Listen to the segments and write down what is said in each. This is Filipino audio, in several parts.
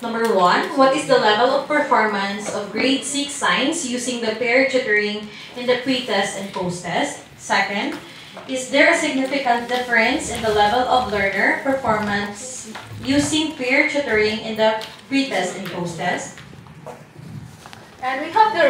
Number one, what is the level of performance of grade 6 science using the pair tutoring in the pre-test and post-test? Second, is there a significant difference in the level of learner performance using peer tutoring in the pre-test and post-test? And we have the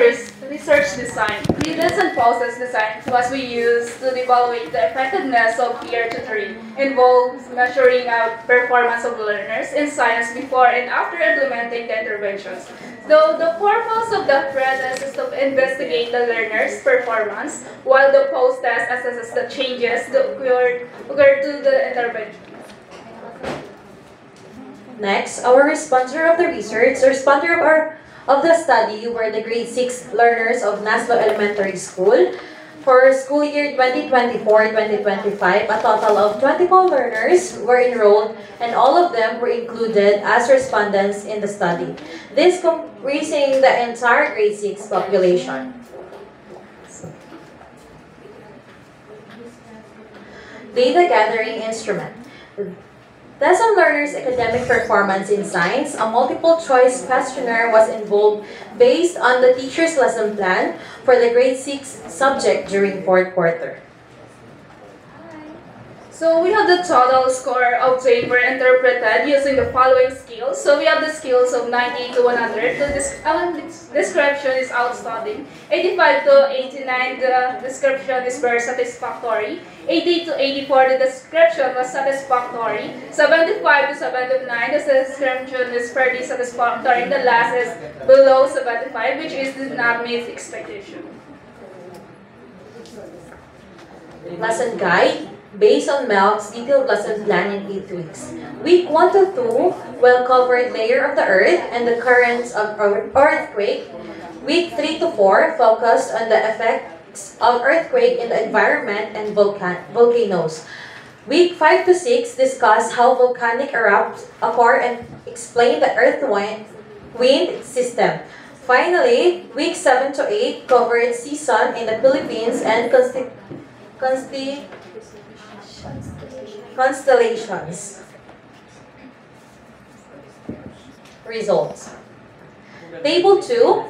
research design. Pre-test and post-test design was we use to evaluate the effectiveness of peer tutoring. Involves measuring out performance of learners in science before and after implementing the interventions. Though the purpose of the pre-test is to investigate the learner's performance, while the post-test assesses the changes that occur to the intervention. Next, our sponsor of the research or sponsor of the study were the grade 6 learners of Naslo Elementary School. For school year 2024-2025, a total of 24 learners were enrolled and all of them were included as respondents in the study. This comprising the entire grade 6 population. Data gathering instrument. Lesson learners' academic performance in science, a multiple-choice questionnaire was involved based on the teacher's lesson plan for the grade 6 subject during fourth quarter. So we have the total score obtained for interpreted using the following skills. So we have the skills of 90 to 100. The description is outstanding. 85 to 89, the description is very satisfactory. 80 to 84, the description was satisfactory. 75 to 79, the description is fairly satisfactory. And the last is below 75, which is did not meet expectation. Lesson guide. Based on MELC's detailed lesson plan in 8 weeks. Week 1 to 2 will cover layer of the earth and the currents of earthquake. Week 3 to 4 focused on the effects of earthquake in the environment and volcanoes. Week 5 to 6 discuss how volcanic erupts occur and explain the earth wind system. Finally, week 7 to 8 covered season in the Philippines and constellations. Results. Table 2.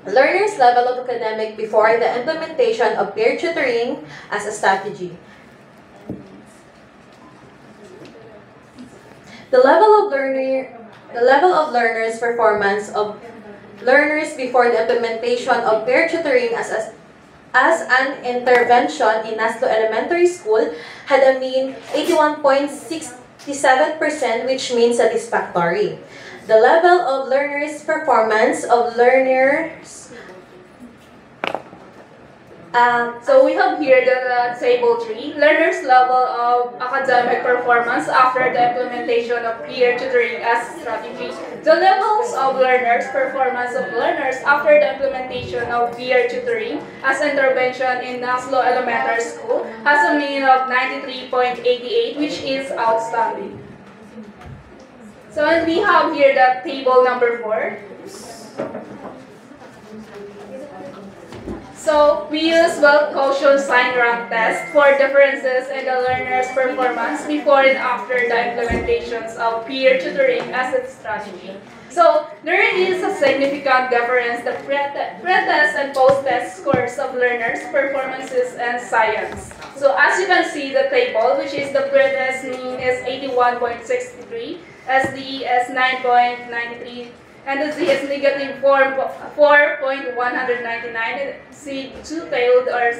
Learners' level of academic before the implementation of peer tutoring as a strategy. The level of learners' performance of learners before the implementation of peer tutoring as an intervention in Naslo Elementary School had a mean 81.67%, which means satisfactory. The level of learners' performance of learners. So we have here the table 3, learners' level of academic performance after the implementation of peer tutoring as strategy. The levels of learners' performance of learners after the implementation of peer tutoring as intervention in Naslo Elementary School has a mean of 93.88, which is outstanding. So and we have here the table number 4. So we use well-cautioned sign rank test for differences in the learner's performance before and after the implementations of peer tutoring as a strategy. So there is a significant difference in the pre-test and post-test scores of learners' performances and science. So as you can see the table, which is the pre-test mean is 81.63, SD is 9.93, and the Z is negative 4.199, and C two-tailed or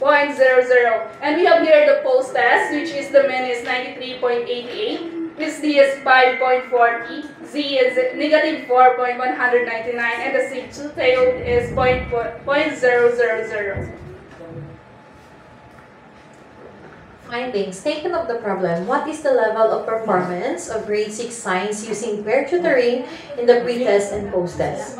0.00. And we have here the post-test, which is the mean is 93.88, this D is 5.40, Z is negative 4.199, and the C two-tailed is 0.000. Findings. Taken of the problem, what is the level of performance of grade 6 science using peer tutoring in the pre-test and post-test?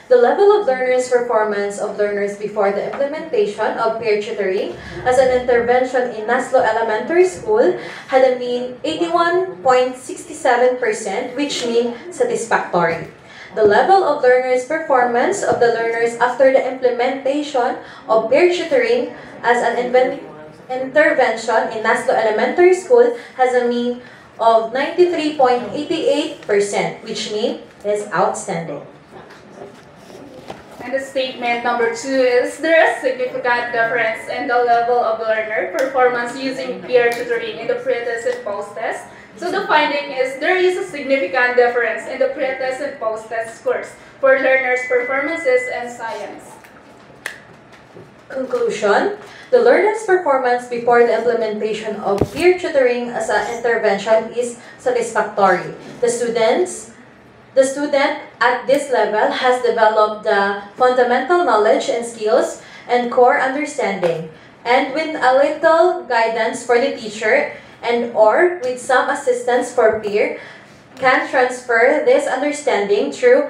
The level of learners' performance of learners before the implementation of peer tutoring as an intervention in Naslo Elementary School had a mean 81.67%, which means satisfactory. The level of learners' performance of the learners after the implementation of peer tutoring as an intervention in Naslo Elementary School has a mean of 93.88%, which means is outstanding. And the statement number 2 is there is significant difference in the level of learner performance using peer tutoring in the pre-test and post-test. So the finding is there is a significant difference in the pre-test and post-test scores for learners' performances in science. Conclusion, the learner's performance before the implementation of peer tutoring as an intervention is satisfactory. The student at this level has developed the fundamental knowledge and skills and core understanding, and with a little guidance for the teacher and or with some assistance for peer, can transfer this understanding through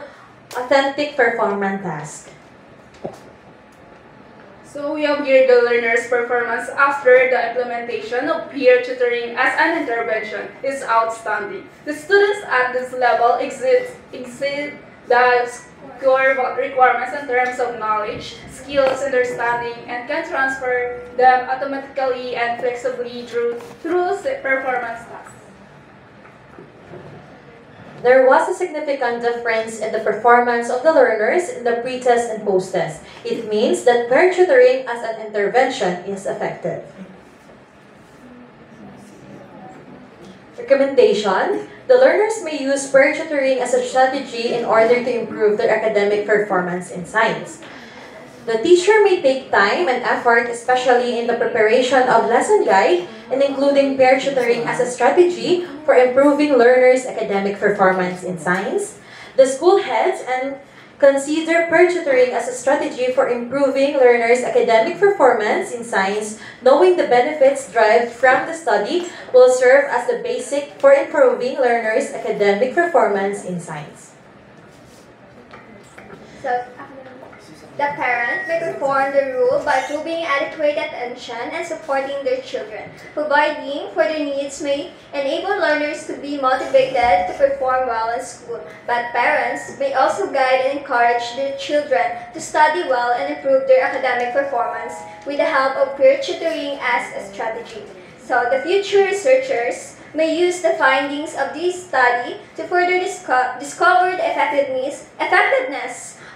authentic performance tasks. So we have here the learner's performance after the implementation of peer tutoring as an intervention is outstanding. The students at this level exceed the core requirements in terms of knowledge, skills, understanding, and can transfer them automatically and flexibly through performance tasks. There was a significant difference in the performance of the learners in the pre-test and post-test. It means that peer tutoring as an intervention is effective. Recommendation: the learners may use peer tutoring as a strategy in order to improve their academic performance in science. The teacher may take time and effort, especially in the preparation of lesson guide, and including peer tutoring as a strategy for improving learners' academic performance in science. The school heads and consider peer tutoring as a strategy for improving learners' academic performance in science, knowing the benefits derived from the study will serve as the basic for improving learners' academic performance in science. So, the parent may perform the role by proving adequate attention and supporting their children. Providing for their needs may enable learners to be motivated to perform well in school, but parents may also guide and encourage their children to study well and improve their academic performance with the help of peer tutoring as a strategy. So the future researchers may use the findings of this study to further discover the effectiveness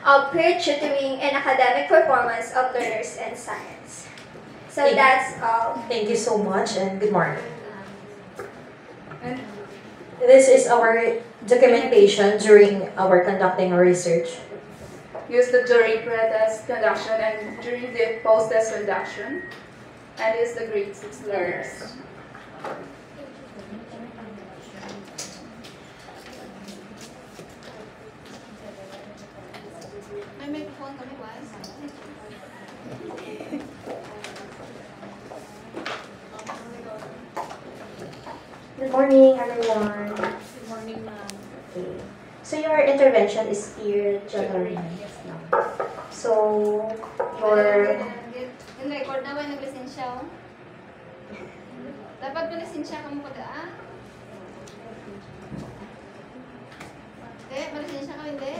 of peer tutoring and academic performance of learners in science. So that's all. Thank you so much and good morning. And This is our documentation during our conducting our research. use the during pre-test conduction and during the post-test conduction, and is the grade 6 learners. May microphone kami, class. Good morning, everyone. Good morning, ma'am. Okay. So your intervention is peer tutoring. No. So your Yung record na ba nag-lisensya, oh? Dapat ba lisensya ka mo pag Hindi, malisensya ka, hindi?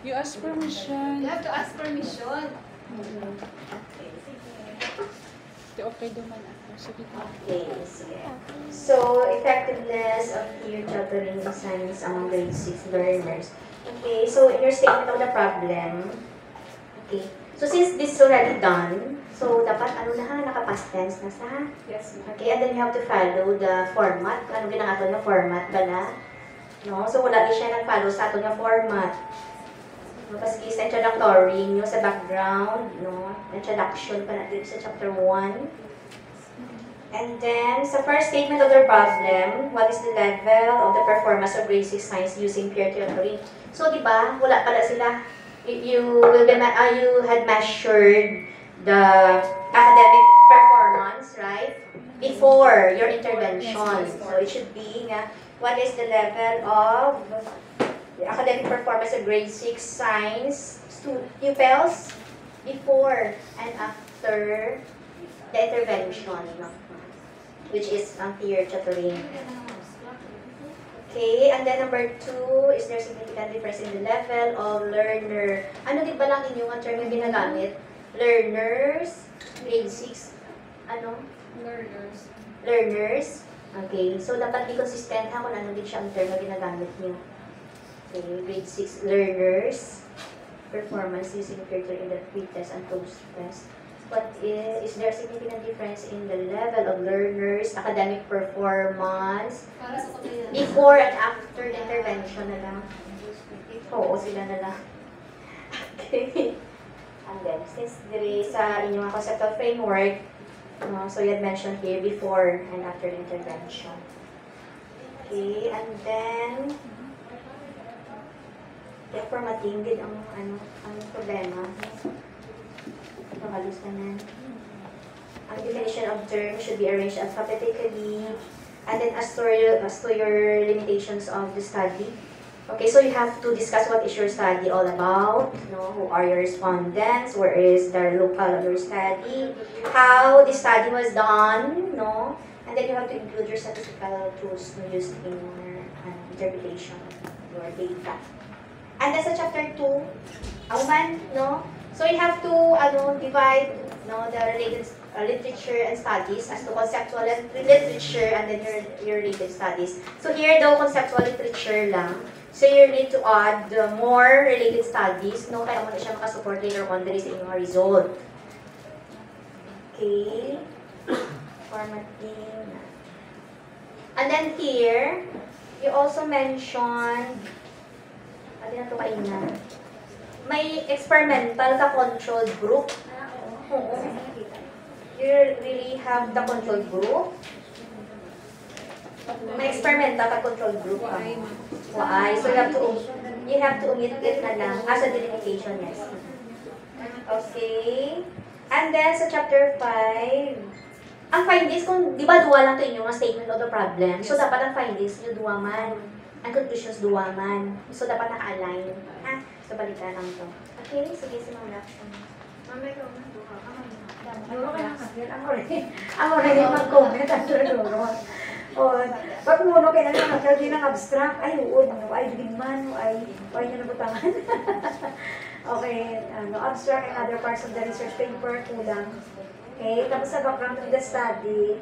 You ask permission. You have to ask permission. Okay duman ako. Sige ka. okay, sige. So effectiveness of peer tutoring in science among grade 6 learners. Okay, so in your statement of the problem, okay. So since this is already done, so dapat ano na ha, naka-past tense na sa. Yes, ma'am. Okay, and then you have to follow the format. Ano ginagawa na format bala? No? So wala din siya nag-follow sa ato na format. No, kasi sa introductory nyo sa background, no? Introduction pa natin sa chapter 1. And then, sa first statement of the problem, what is the level of the performance of grade 6 science using peer tutoring? So, di ba, wala pala sila. You had measured the academic performance, right? Before your intervention. So, it should be, what is the level of the academic performance of grade 6 science pupils before and after the intervention, no? Which is peer tutoring. Okay, and then number 2, is there significant difference in the level of learner? Ano di ba lang inyong ang term yung ginagamit? Learners, grade 6. Ano? Learners. Learners. Okay, so dapat be consistent ha kung ano din siya ang term na ginagamit niyo. Okay, grade 6 learners. Performance using filter in the pre-test and post-test. But is there a significant difference in the level of learners' academic performance Para sa kapila. before and after the intervention na lang? Oo, sila na lang. Okay. And then, since there is inyong conceptual framework, so you had mentioned here before and after the intervention. Okay, and then, formatting din ang problema. Ito, halos na nan. Ang definition of terms should be arranged alphabetically, and then as to your limitations of the study. Okay, so you have to discuss what is your study all about, who are your respondents, where is the locale of your study, how the study was done, and then you have to include your statistical tools used in your interpretation of your data. And then sa chapter 2, so you have to divide the related literature and studies as to conceptual literature and then your related studies. So here daw conceptual literature lang. So you need to add more related studies, kaya mo na siya makasupport later on diri sa inyong result. Okay. Formatting. And then here, you also mentioned, may experimental ka control group. You really have the control group. May experimental ka control group. Why? So you have to omit it na lang as a delimitation, yes. Okay. And then sa chapter 5, ang findings, kung di ba duwa lang to inyong statement of the problem, so dapat ang findings nyo duwa man. Ang conclusions duwa man. So dapat naka-align. Ha? So balikan lang to. Okay, sige, simula. Mamay ko, duha ka man. Duro ka lang kasi. Ako rin yung mag-comment after duro. O, pag muno kayo na naman, di ng abstract, ay uod, ay digman, ay nyo nabutangan. Okay, abstract and other parts of the research paper, kulang. Okay, tapos sa background of the study,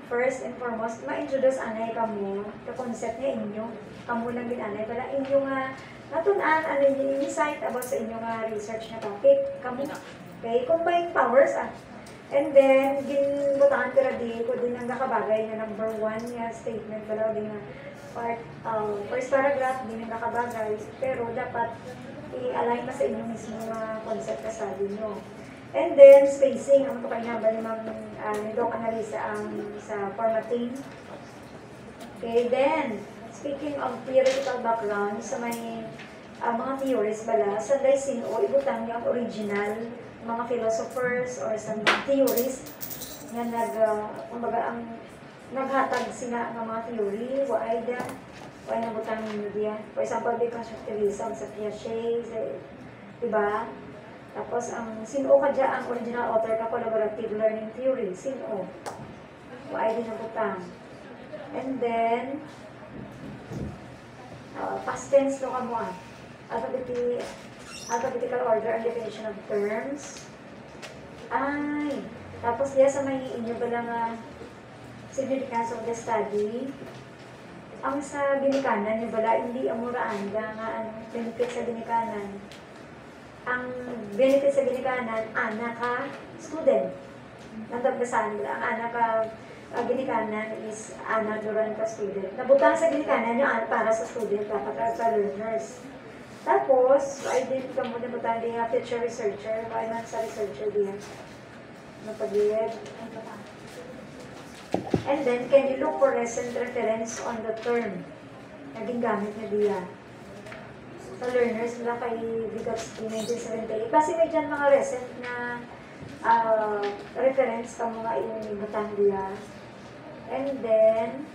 first and foremost, ma-introduce anay kamo, the concept niya inyo, kamo lang din anay, para inyo nga, natunan, yung insight about sa inyo nga research na topic, kamo. Okay, combine powers, And then, ginbutangan ko na di ko din ang nakabagay na number 1 niya statement, wala din na part, first paragraph, din ang nakabagay, pero dapat i-align pa sa inyo mismo mga concept na study nyo. And then, spacing, ang ito kayo na ba ni Doc Analisa sa formatting. Okay, then, speaking of theoretical background, sa may mga theories bala, sa Daisino, ibutang niyo ang original mga philosophers or sa mga theories nga naghatag sila ng mga theory, why nabutang ninyo diyan. For example, the constructivism sa Piaget, diba? Tapos, sino ka dyan, ang original author ka, collaborative learning theory, sino? Why din nabutang. And then, past tense no ka mo alphabetical order and definition of terms. Ay, tapos diya sa may inyo ba lang significance of the study. Ang sa ginikanan, yung bala, hindi amuraan nga benefit sa ginikanan. Ang benefit sa ginikanan, anak ka, student. Natagbasan lang, anak ka, ginikanan is anak duran ka student. Nabutang sa ginikanan yung para sa student, dapat sa learners. Tapos, identify mo din butang din future researcher, kaya man sa researcher din. Napag-ied. And then, can you look for recent reference on the term? Naging gamit na diya. Sa learners nila kay Vygotsky 1978. Kasi may dyan mga recent na reference sa mga inibutang diya. And then,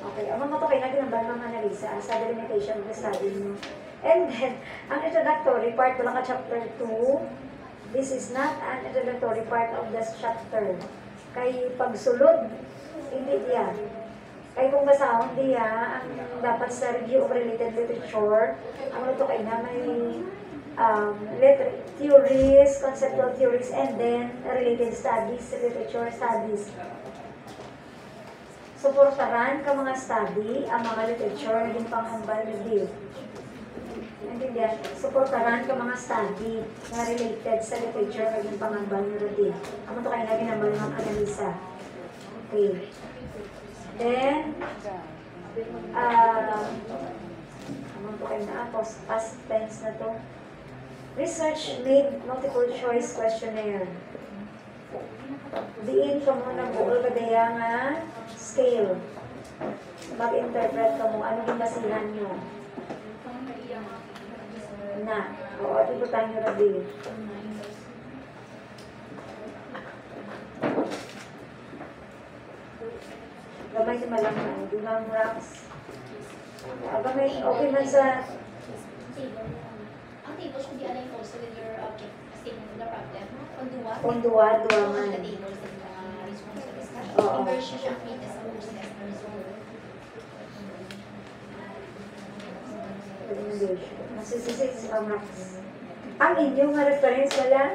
okay, ang mga to kayo natin ang mga analisa sa delimitation of the study nyo. And then, ang introductory part, wala ka chapter 2. This is not an introductory part of this chapter. Kay pagsulod, hindi diya. Kay kung basahon diya, ang dapat sa review of related literature, ang ito kayo na may theories, conceptual theories, and then related studies, literature studies. Suportaran ka mga study ang mga literature na din panghambal review. Naintindihan? Suportaran ka mga study na related sa literature na din panghambal review. Amo to kayo na ginambal ng analisa. Okay. Then, amo to kayo na past tense na to. Research made multiple choice questionnaire. Diin ka mo ng buol kadaya nga scale. Mag-interpret ka mo, ano ginasihan nyo? Na, oo, ibutan nyo na din. Gamay si malang na, di ba ang rocks? Gamay, okay man sa... Ang table should be aligned also with your object statement of the problem. Unduwa, duwangan. The tables and the responses. Oo. Inversion siya create as a post test na result. Masisisik si rocks. Ang inyong nga reference wala?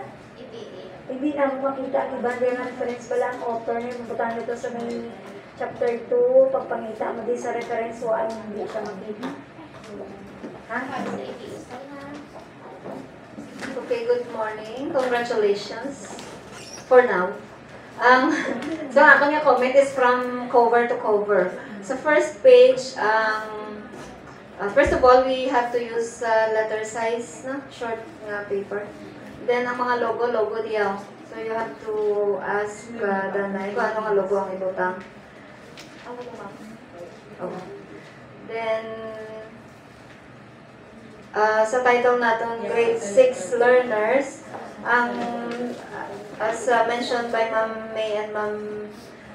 Hindi na mo makita ang iba nga reference wala ang author na yung mabutan nito sa may chapter 2, pagpangita mo din sa reference o ano hindi siya makita. Ha? Okay, good morning. Congratulations. For now. So, ako nga comment is from cover to cover. Sa first page, first of all, we have to use letter size, no? Short paper. Then, ang mga logo diyaw. So, you have to ask Danay kung ano nga logo ang ibutang. Okay. Then, sa title natin, grade 6 learners, as mentioned by Ma'am May and Ma'am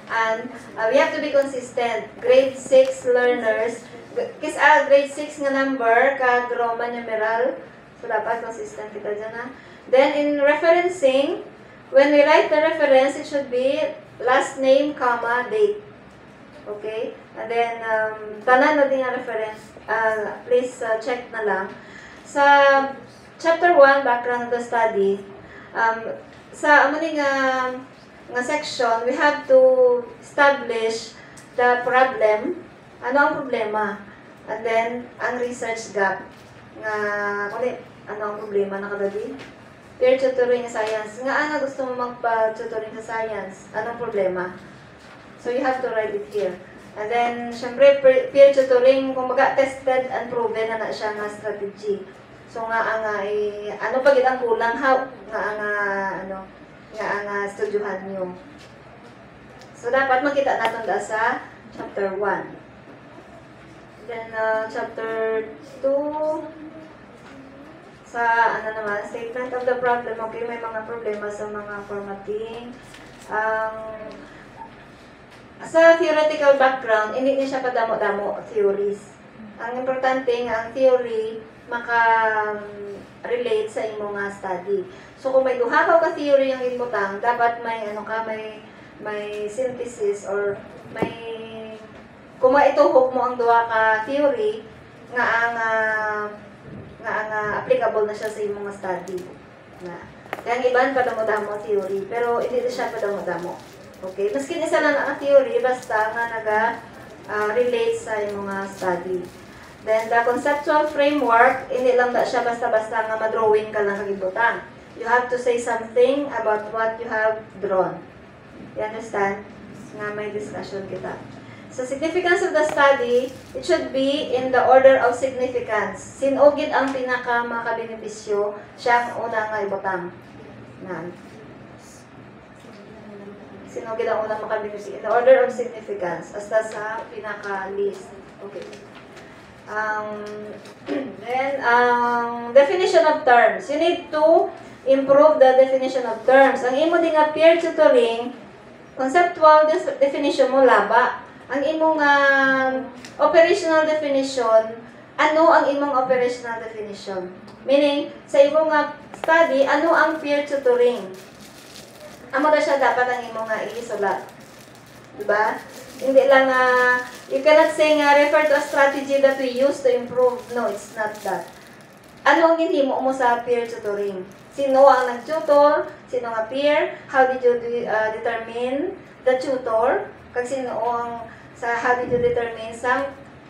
Ann, we have to be consistent. Grade 6 learners, kasi grade 6 nga number, kag Roman numeral, so dapat consistent kita dyan ha. Then in referencing, when we write the reference, it should be last name, comma, date. Okay? And then, tanan na din ang reference. Please check na lang. Sa chapter 1, background of the study, sa amuning nga section, we have to establish the problem. Ano ang problema? And then, ang research gap. Nga, ano ang problema nakalagay? Peer tutoring sa science. Nga, ano gusto mo magpa-tutoring sa science? Anong problema? So, you have to write it here. And then, syempre, peer tutoring, kumbaga, tested and proven na siya nga strategy. So, nga, ano pa gid ang kulang, how, nga, studyuhan nyo. So, dapat makita natin sa chapter 1. Then, chapter 2, sa, statement of the problem, okay, may mga problema sa mga formatting. Sa theoretical background, hindi niya siya padamo-damo theories. Ang importante nga, ang theory, maka-relate sa imong nga study. So, kung may duha ka theory ang imutang, dapat may, may synthesis or may, kung maituhog mo ang duha ka theory, nga ang applicable na siya sa imong nga study. Kaya ang iban padamo-damo theory, pero hindi siya padamo-damo. Okay? Maski isa lang ang theory, basta nga naga-relate sa imong nga study. Then, the conceptual framework, hindi lang na siya basta-basta nga madrawing ka lang kagibutang. You have to say something about what you have drawn. You understand? Nga may discussion kita. So, significance of the study, it should be in the order of significance. Sinugid ang pinaka-makabenepisyo, siya ang unang nga ibutang. Sinugid ang unang makabenepisyo. In the order of significance, hasta sa pinaka-list. Okay. Then, definition of terms. You need to improve the definition of terms. Ang imo din nga peer tutoring, conceptual definition mo laba. Ang imong operational definition, ano ang imong operational definition? Meaning, sa imong study, ano ang peer tutoring? Amo na siya dapat ang imong isulat. Diba? Hindi lang, you cannot say refer to a strategy that we use to improve. No, it's not that. Ano ang hinimo mo sa peer tutoring? Sino ang nag-tutor? Sino ang peer? How did you determine the tutor? Kag sino ang how did you determine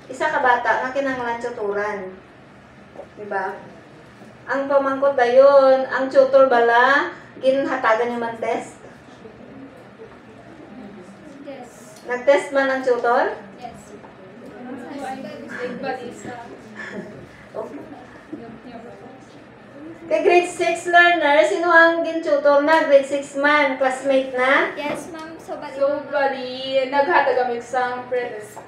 isa ka bata nga kinahanglan tutoran? Diba? Ang pamangkot dayon, ang tutor bala ginhatagan yung man-test? Yes. Nag-test man ang tutor? Yes. Kay grade 6 learner, sino ang gin-tutor na? Grade 6 man, classmate na? Yes, ma'am. So, So, bali, naghatag kami sa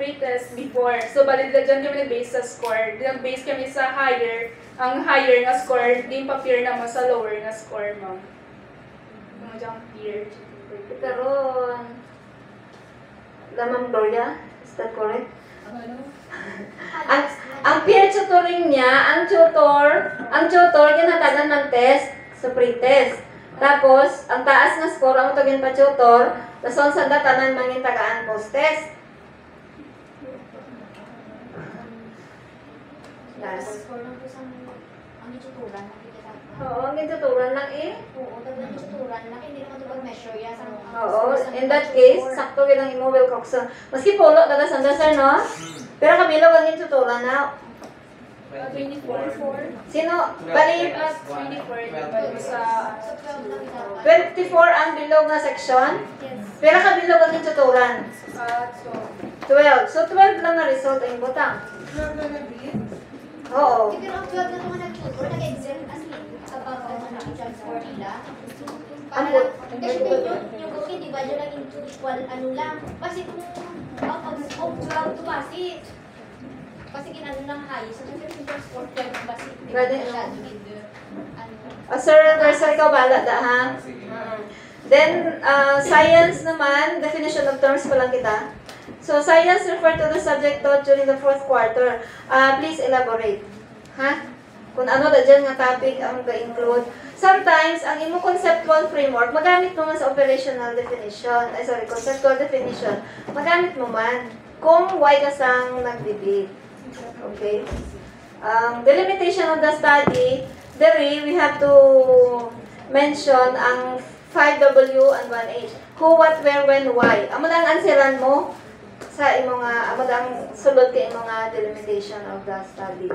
pre-test before. So, bali, dyan kami nag-base sa score. Nag-base kami sa higher. Ang higher na score, di pa peer naman sa lower na score, ma'am. Kung dyan peer. Karon, Ma'am Gloria, is that correct? Ang peer tutoring niya, ang tutor ginhatagan ng test sa pre-test. Tapos, ang taas nga score ang tugin pa tutor, lason sa tanan mangin tagaan post-test. Last. Ang ituturan na kita. Oo, ang tuturan lang eh. Oo, dapat ang ituturan na hindi naman ito pag-measure ya sa Oo, in that case, sakto ginang immobile coxon. Maski polo, dadas sir, no? Pero kamilo, ang tuturan na. 24. Sino? Bali, 24. Bali sa... 24 ang bilog na section. Pero kabilog ang tuturan. So, 12. So, 12 lang na result ang butang. Oo. Pero ang 12 na naman nag-tutor, nag-exam as in, about the exam score nila. Ang Kasi yung cookie, di ba, dyan lang into equal, ano lang. Kasi kung pag-12 to basi, kasi ginano ng high, so kung yung score 12 basi, Pwede, masyado no? with ano. Sir Versa, ikaw bala da, ha? Then, science naman, definition of terms pa lang kita. So, science refer to the subject taught during the fourth quarter. Please elaborate. Ha? Kung ano da dyan nga topic ang ga-include. Sometimes, ang imo conceptual framework, magamit mo man sa operational definition. Conceptual definition. Magamit mo man kung why ka sang nag-debate. Okay? Delimitation of the study, there we have to mention ang 5W and 1H. Who, what, where, when, why. Amo lang answeran mo sa imong amo lang sulod kay imong delimitation of the study.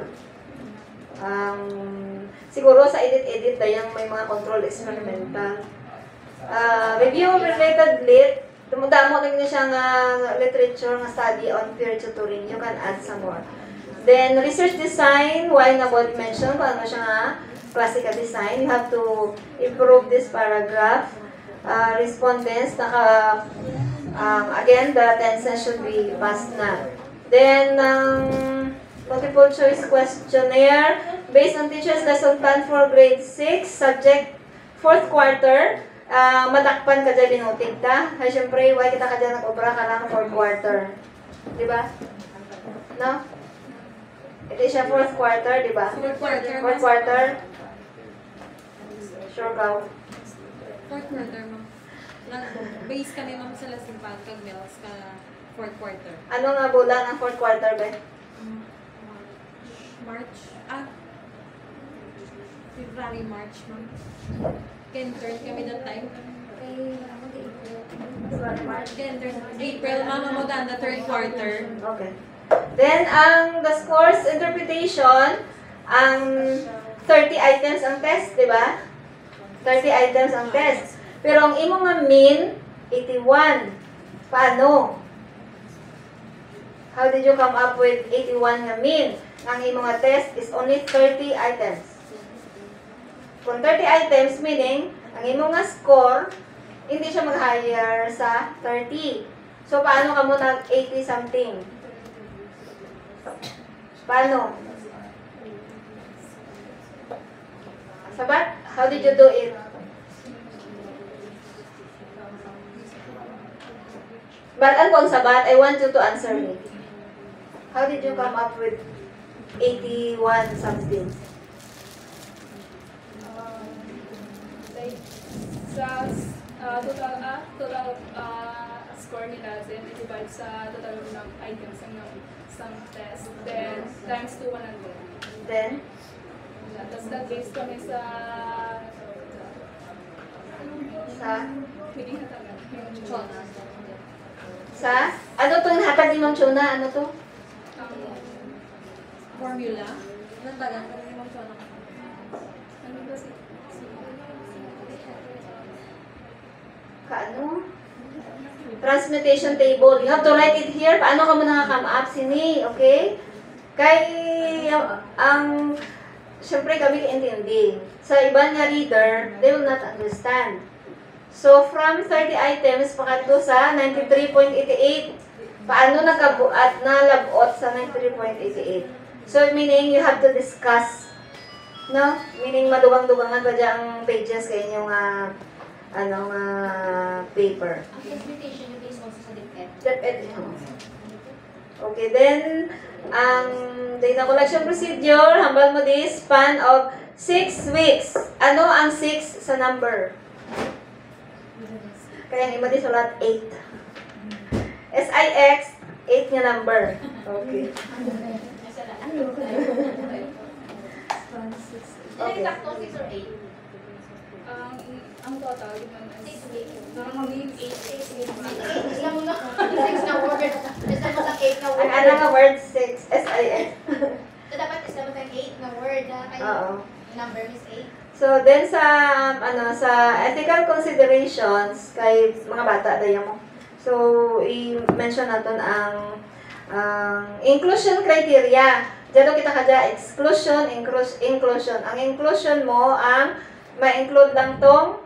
Siguro sa edit dayang may mga control experimental. Review of related lit. Dumudamo na siya nga literature nga study on peer tutoring. You can add some more. Then, research design, why na body mention, kung ano siya nga, classical design. You have to improve this paragraph. Respondents, again, the tenses should be passed na. Then, multiple choice questionnaire, based on teacher's lesson plan for grade 6, subject, 4th quarter, madakpan ka dyan binutig ta. Ay, syempre, why kita ka dyan nag-obra ka lang 4th quarter. Diba? No? Ito siya 4th quarter, diba? 4th quarter. Sure ka. 4th quarter, ma'am. Nag-base kami, ma'am, sa lesson plan kag Mills ka 4th quarter. Ano nga bulan ang 4th quarter, ba? March. February, March, ma'am. Intern kami that time. April, ma'am, mo na 3rd quarter. Okay. Then, the scores interpretation, ang 30 items ang test, di ba? 30 items ang test. Pero ang imong nga mean, 81. Paano? How did you come up with 81 nga mean? Ang imong nga test is only 30 items. Kung 30 items, meaning, ang imong nga score, hindi siya mag-higher sa 30. So, paano ka mo nag-80 something? Paano? Sabat? How did you do it? Balaan ko ang sabat. I want you to answer me. How did you come up with 81 something? like, sa total score nila, then i-divide sa total ng items ng test, then times to 100. Then? Tapos nag-base kami sa Sa? Sa? Ano to yung hatag ni Ma'am Chona? Ano to? Formula? Anong tagang ka rin mo siya Kaano? Transmutation table. You have to write it here. Paano ka mo nakakam up sini? Okay? Kay, syempre kami kaintindi. Sa iba nga reader, they will not understand. So, from 30 items, pakatlo sa 93.88. Paano nakabuat na labot sa 93.88? So, meaning you have to discuss. No? Meaning madugang-dugangan pa dyan ang pages sa inyong paper. Ang presentation yung based also sa DepEd. DepEd. Okay, then, ang data collection procedure, hambal mo this, span of 6 weeks. Ano ang 6 sa number? Kaya hindi mo din sulat 8. SIX, 8 nga number. Okay. Okay. Exacto, 6 or 8? Ang total, yun ang 6 weeks. Normal 8 lang muna. 6 na word. Basta mo lang 8 na word. Ang ano nga word 6, SIX. So, dapat is naman kang 8 na word. Oo. Number is 8. So, then sa ethical considerations kay mga bata dayo mo. So, i-mention natin ang inclusion criteria. Diyan kita kadya exclusion, inclusion. Ang inclusion mo ang ma-include lang tong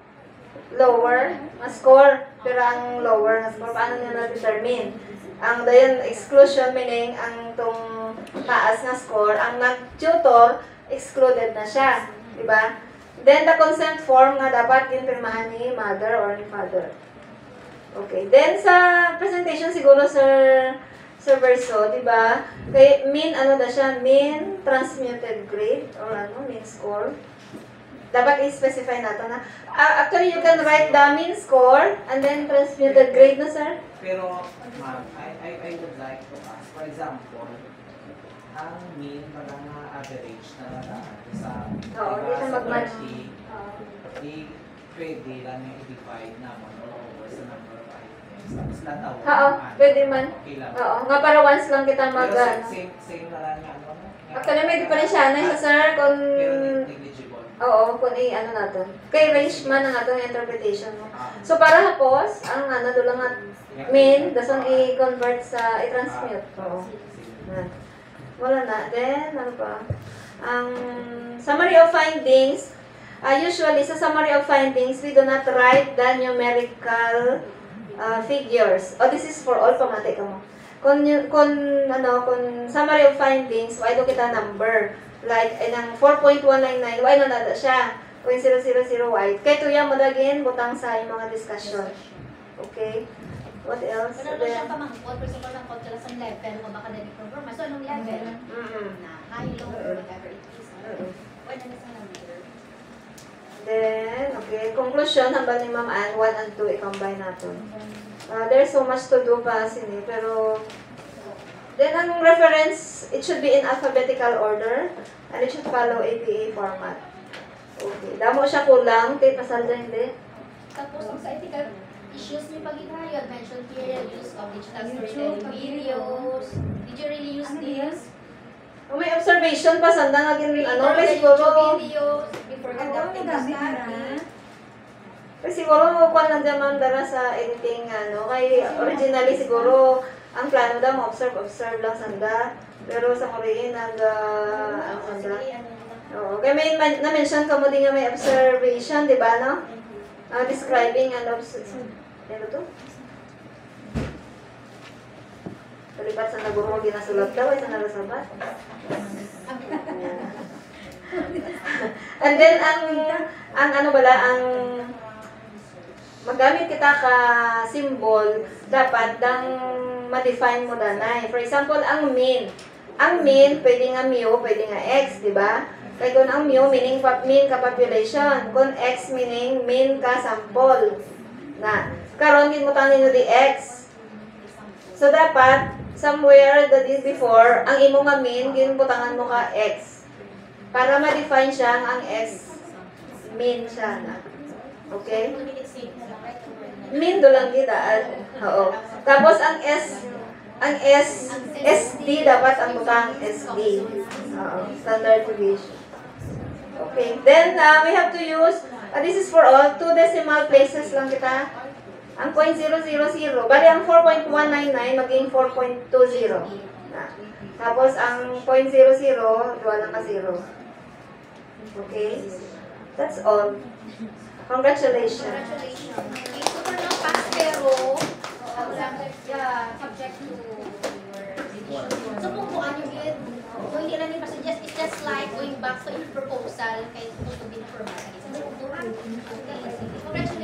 lower na score, pero ang lower na score paano niya na-determine? Ang dayon exclusion meaning ang tong taas na score, ang nag-tutor excluded na siya, di ba? Then, the consent form nga dapat pinirmahan ni mother or ni father. Okay. Then, sa presentation siguro, Sir Verso, di ba? Kay mean, ano na siya? Mean transmuted grade or mean score. Dapat i-specify natin na. Actually, you can write the mean score and then transmuted grade na, sir? Pero, ma'am, I would like to ask, for example, ang mean parang average na nadaan sa Oo, hindi siya mag-match. Pwede lang yung i-divide naman all over sa number of items. Tapos lataw. Oo, pwede man. Okay lang. Oo, nga para once lang kita mag... Pero same na lang yung ano. Actually, may diferensya na siya, sir, kung... Pero negligible. Oo, kung ano natin. Kay range man ang atong interpretation mo. So, para hapos, ang doon nga mean, dasang i-convert sa, i-transmute. Oo. Wala na. Then, ano pa? Ang summary of findings, usually sa summary of findings, we do not write the numerical figures. This is for all pamati ka mo. Kung summary of findings, why do kita number? Like, ng 4.199, why na nada siya? 0.000 kaya tuya mo lagin, butang sa mga discussion. Okay? What else? Pero siya pamangkot, pero sa pamangkot ka lang sa level mo, baka na-confirm. So, anong level? Na high, low, or whatever it is. Or na sa number. Then, okay, conclusion, hambal ni Ma'am Ann, 1 and 2, i-combine natin. There's so much to do pa sini, pero then ang reference, it should be in alphabetical order and it should follow APA format. Okay, damo siya kulang, tape pasal dyan hindi. Tapos, ang sa ethical issues niyo pag you had mentioned here, use of digital storytelling videos. Did you really use this? May observation pa, sanda naging may siguro, videos before conducting the study. may siguro kuha lang dyan ma'am dara sa editing, kay originally siguro, ang plano daw, observe lang sanda. Pero sa Korean, sanda. Oo, kaya may na-mention ka mo din nga may observation, di ba, no? Describing and observation. Ano to? Palipat sa naguro, ginasulat daw, sa nalasabat. And then, ang magamit kita ka symbol, dapat dang ma-define mo danay. For example, ang mean. Ang mean, pwede nga mu, pwede nga x, di ba? Kaya kung ang mu, meaning mean ka population. Kung x, meaning mean ka sample. Na. Karon din mo tanin di x. So, dapat, somewhere that is before, ang imo nga mean, ginbutangan mo ka x. Para ma-define siya ang x, mean siya na. Okay? Min do lang gidaan. Oo. Tapos ang SD dapat ang butang SD. Oo. Standard deviation. Okay. Then we have to use this is for all 2 decimal places lang kita. Ang 0.000 bali ang 4.199 maging 4.20. Tapos ang 0.00 duwa lang ka 0. Okay? That's all. Congratulations. Congratulations. Okay, so for now, pass pero, subject to your revision. So kung buwan yung yun, kung hindi lang yung suggest, it's just like going back sa yung proposal kay supposed to be formal. Okay, congratulations.